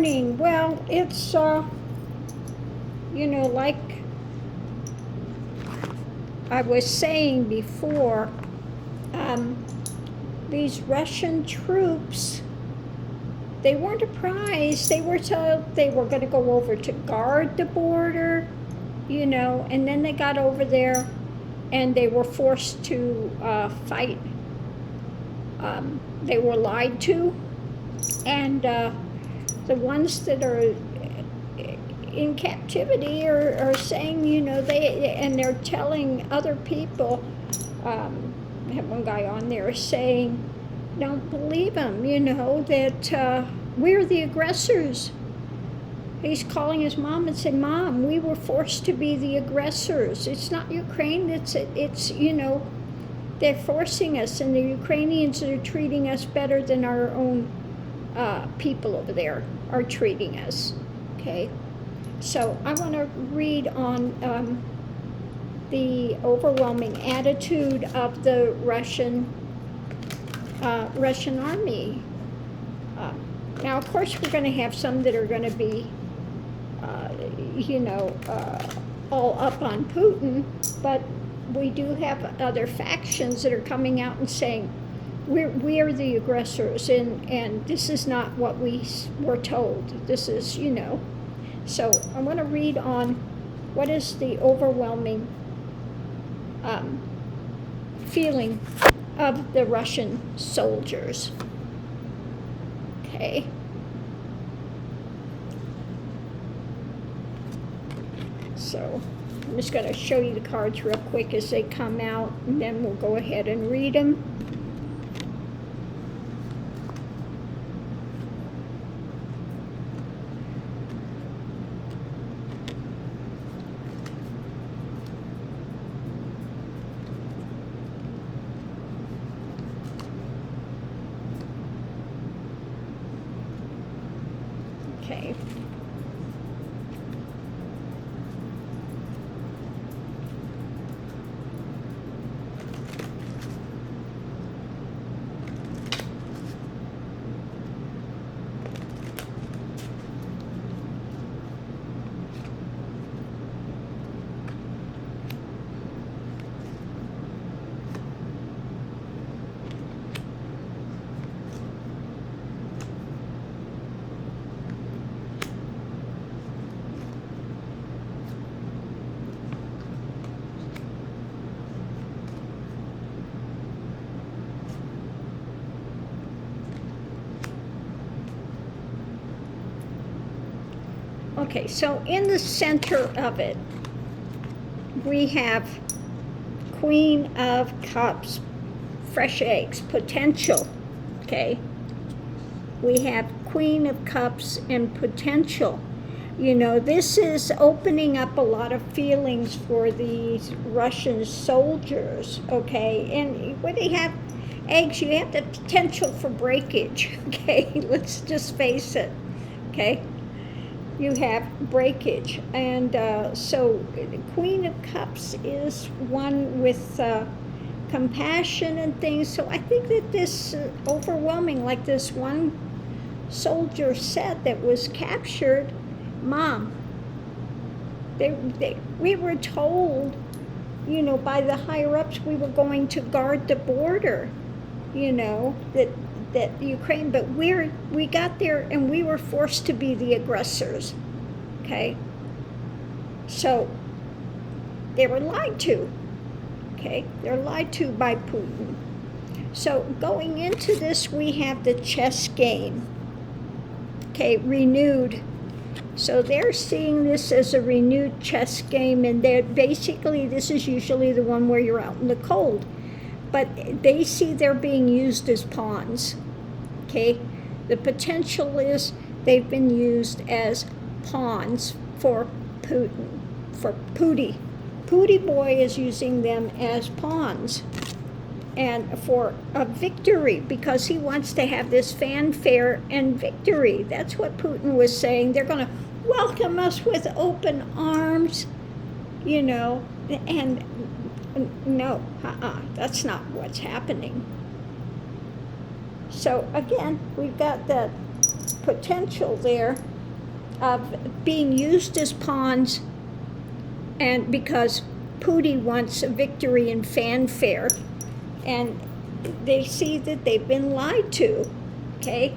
morning. Well, it's, like I was saying before, these Russian troops, they weren't a prize. They were told they were going to go over to guard the border, and then they got over there and they were forced to fight. They were lied to, and the ones that are in captivity are saying, they're telling other people, I had one guy on there saying, don't believe him, that we're the aggressors. He's calling his mom and said, Mom, we were forced to be the aggressors. It's not Ukraine, it's they're forcing us, and the Ukrainians are treating us better than our own people over there are treating us, okay? So I want to read on the overwhelming attitude of the Russian army. Now, of course, we're going to have some that are going to be, all up on Putin, but we do have other factions that are coming out and saying, we're the aggressors, and this is not what we were told. This is, So I want to read on what is the overwhelming feeling of the Russian soldiers. Okay. So I'm just going to show you the cards real quick as they come out, and then we'll go ahead and read them. Okay. Okay, so in the center of it, we have Queen of Cups, fresh eggs, potential, okay? We have Queen of Cups and potential. This is opening up a lot of feelings for these Russian soldiers, okay? And when they have eggs, you have the potential for breakage, okay? Let's just face it, okay? You have breakage, and so the Queen of Cups is one with compassion and things. So I think that this overwhelming, like this one soldier said that was captured, Mom, we were told, by the higher ups we were going to guard the border, that Ukraine, but we got there and we were forced to be the aggressors, okay? So they were lied to, okay? They're lied to by Putin. So going into this, we have the chess game, okay, renewed. So they're seeing this as a renewed chess game, and they're basically, this is usually the one where you're out in the cold, but they see they're being used as pawns. Okay, the potential is they've been used as pawns for Putin, for Pooty. Pooty Boy is using them as pawns, and for a victory, because he wants to have this fanfare and victory. That's what Putin was saying. They're going to welcome us with open arms, and no, that's not what's happening. So again, we've got that potential there, of being used as pawns, and because Putin wants a victory and fanfare, and they see that they've been lied to, okay?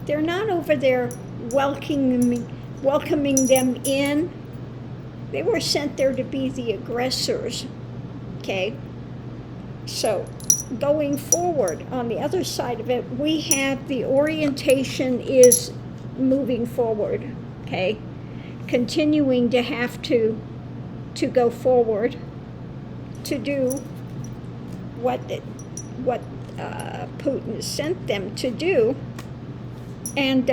They're not over there welcoming them in. They were sent there to be the aggressors, okay? So going forward, on the other side of it, we have the orientation is moving forward, okay? Continuing to have to go forward to do what Putin sent them to do. And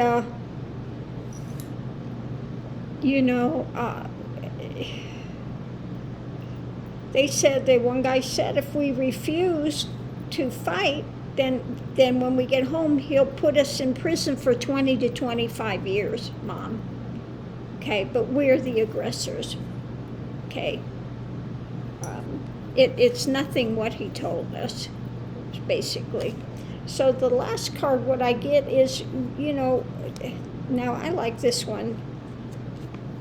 they said, one guy said, if we refuse to fight, then when we get home, he'll put us in prison for 20 to 25 years, Mom. Okay, but we're the aggressors. Okay. It's nothing what he told us, basically. So the last card, what I get is, now I like this one,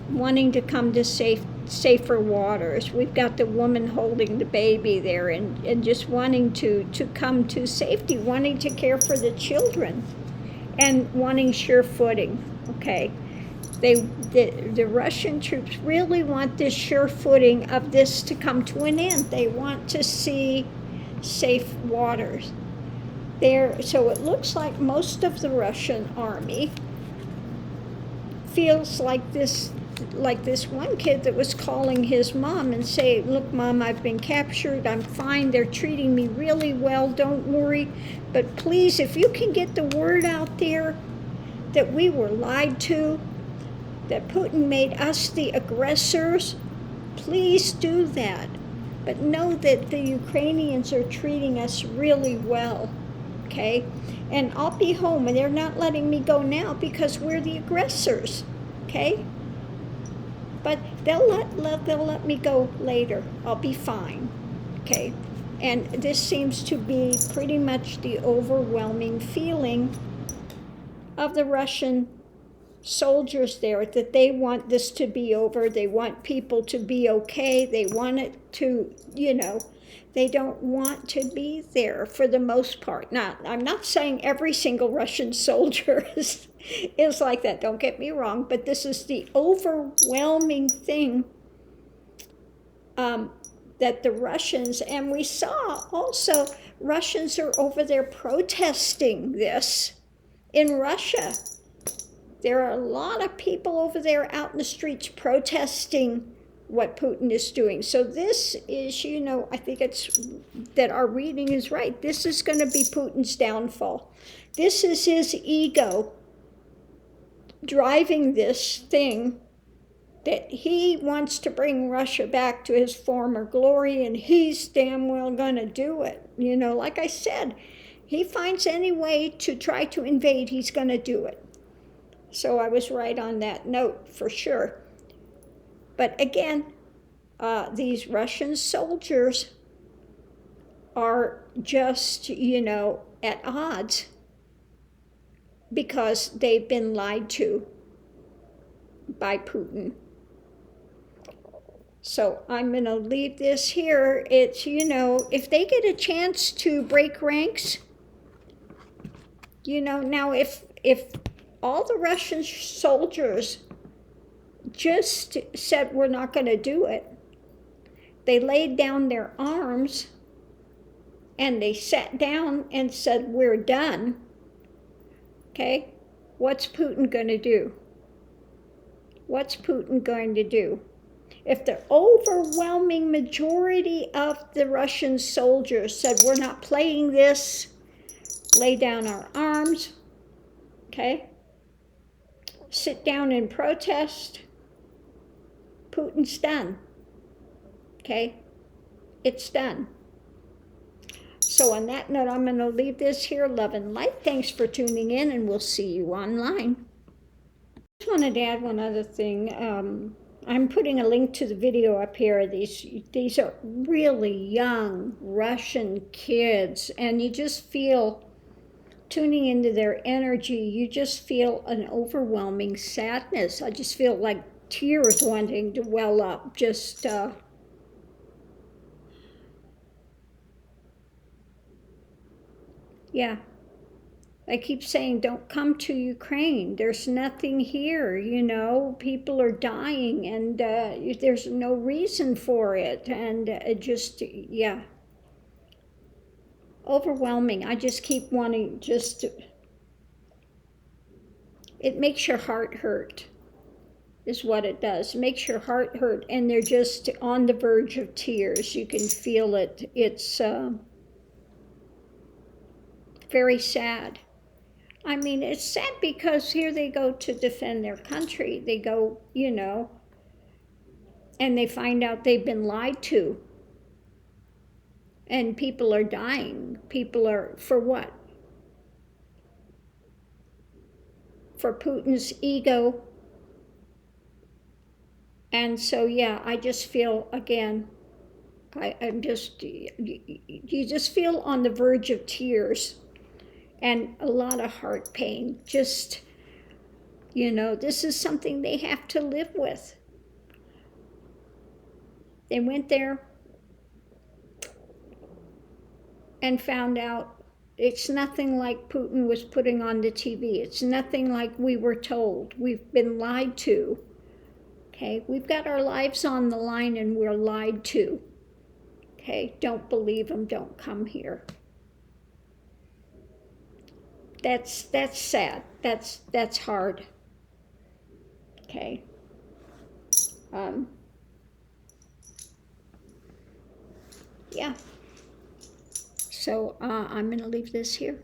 wanting to come to safer waters. We've got the woman holding the baby there, and just wanting to come to safety, wanting to care for the children, and wanting sure footing, okay? The Russian troops really want this sure footing of this to come to an end. They want to see safe waters there. So it looks like most of the Russian army feels like this one kid that was calling his mom and saying, look, Mom, I've been captured, I'm fine, they're treating me really well, don't worry, but please, if you can get the word out there that we were lied to, that Putin made us the aggressors, please do that. But know that the Ukrainians are treating us really well, okay? And I'll be home, and they're not letting me go now because we're the aggressors, okay? But they'll let me go later. I'll be fine, okay? And this seems to be pretty much the overwhelming feeling of the Russian soldiers there, that they want this to be over. They want people to be okay. They want it to, they don't want to be there for the most part. Now, I'm not saying every single Russian soldier is like that, don't get me wrong, but this is the overwhelming thing that the Russians, and we saw also Russians are over there protesting this in Russia. There are a lot of people over there out in the streets protesting what Putin is doing. So this is, I think it's that our reading is right. This is going to be Putin's downfall. This is his ego driving this thing that he wants to bring Russia back to his former glory, and he's damn well going to do it. Like I said, he finds any way to try to invade, he's going to do it. So I was right on that note for sure. But again, these Russian soldiers are just, at odds because they've been lied to by Putin. So I'm going to leave this here. It's, if they get a chance to break ranks, now if all the Russian soldiers just said, we're not going to do it. They laid down their arms and they sat down and said, we're done. Okay, what's Putin going to do? What's Putin going to do? If the overwhelming majority of the Russian soldiers said, we're not playing this, lay down our arms, okay, sit down and protest, Putin's done, okay? It's done. So on that note, I'm going to leave this here. Love and light. Thanks for tuning in, and we'll see you online. I just wanted to add one other thing. I'm putting a link to the video up here. These are really young Russian kids, and you just feel tuning into their energy, you just feel an overwhelming sadness. I just feel like tears wanting to well up. Just, yeah. I keep saying, don't come to Ukraine. There's nothing here, you know. People are dying, and there's no reason for it. And it just, yeah. Overwhelming. I just keep wanting just to, it makes your heart hurt, is what it does. It makes your heart hurt, and they're just on the verge of tears. You can feel it. It's very sad. I mean, it's sad because here they go to defend their country. They go, you know, and they find out they've been lied to. And people are dying. People are, for what? For Putin's ego. And so, yeah, I just feel, again, I'm just, you just feel on the verge of tears and a lot of heart pain. Just, you know, this is something they have to live with. They went there and found out it's nothing like Putin was putting on the TV. It's nothing like we were told. We've been lied to. Okay, we've got our lives on the line and we're lied to. Okay, don't believe them, don't come here. That's sad. That's hard. Okay. Yeah. So I'm going to leave this here.